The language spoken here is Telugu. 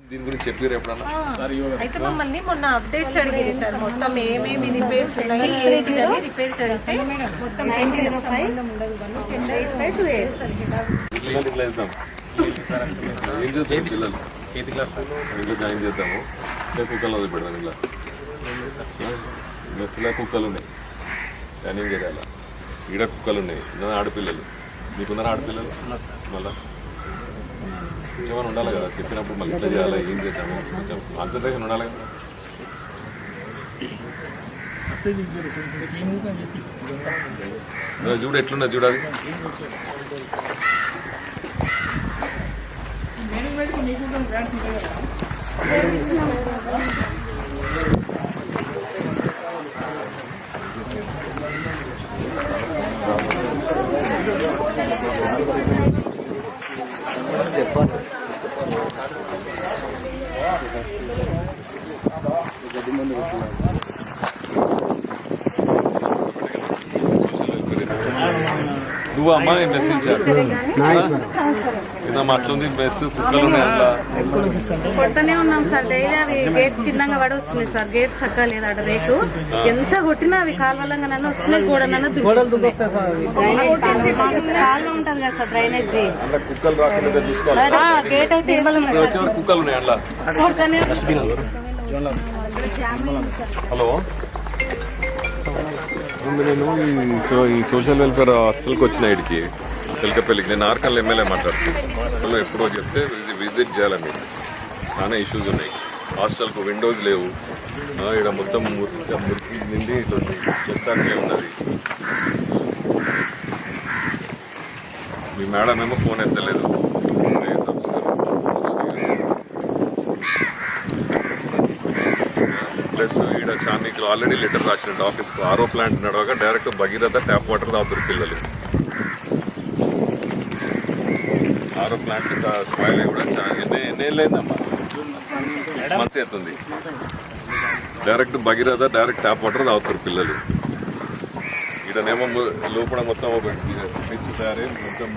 దీని గురించి చెప్పారు ఎప్పుడన్నా? అయితే మమ్మల్ని మొన్న అప్డేట్స్ అడిగింది సార్, మొత్తం ఏమేమి రిపేర్స్ ఉన్నాయి, రిపేర్స్ అడిగితే మొత్తం 905 జాయిన్ చేద్దాము. కుక్కలు వదిలిపెడదాం. ఇలా మెస్సులో కుక్కలు ఉన్నాయి, రన్నింగ్ చేయాలి. ఈడ కుక్కలు ఉన్నాయి, ఆడపిల్లలు. మీకున్నారు ఆడపిల్లలు? మళ్ళా కొంచెం ఉండాలి కదా, చెప్పినప్పుడు మళ్ళీ ఇట్లా చేయాలి, ఏం చేద్దాము, కొంచెం కాన్సన్ట్రేషన్ ఉండాలి కదా. చూడు ఎట్లున్నది, చూడాలి. నువ్వు అమ్మా మెసేజ్ అట్లుంది, బెస్ కుక్కలు కొడుతూనే ఉన్నాం సార్. డైలీ అవి గేట్ కిందంగా పడి వస్తున్నాయి సార్. గేట్ చక్కగా లేదు అటు రేటు, ఎంత కొట్టినా అవి కాలువలంగా వస్తున్నాయి. గోడనన్నా కాలువ ఉంటది కదా సార్, డ్రైనేజ్ కుక్కలు రాకుండా చూసుకోవాలి. గేట్ అయితే కుక్కలు ఉన్నాయి అట్లా. హలో, నేను ఈ సోషల్ వెల్ఫేర్ హాస్టల్కి వచ్చిన ఇడికి తెలకపల్లికి. నేను ఆర్కల్ ఎమ్మెల్యే మాట్లాడుతున్నాను. ఎప్పుడో చెప్తే విజిట్ చేయాలని చాలా ఇష్యూస్ ఉన్నాయి. హాస్టల్కు విండోస్ లేవు, ఇక్కడ మొత్తం మురికి నిండి చెత్త ఉన్నది. మీ మేడం ఏమో ఫోన్ ఎత్తలేదు. ప్లస్ ఇక్కడ చానీకి ఆల్రెడీ లెటర్ రాసినట్టు ఆఫీస్కు. ఆరో ప్లాంట్ నడవగా డైరెక్ట్ భగీరథ ట్యాప్ వాటర్ తాగుతారు పిల్లలు. ఆరో ప్లాంట్ స్పాయిల్ అయ్యి కూడా ఎన్నేళ్ళైందమ్మా, మంచి అవుతుంది. Direct Bhagiratha direct tap water తాగుతారు పిల్లలు. ఇక్కడనేమో లోపల మొత్తం తయారై మొత్తం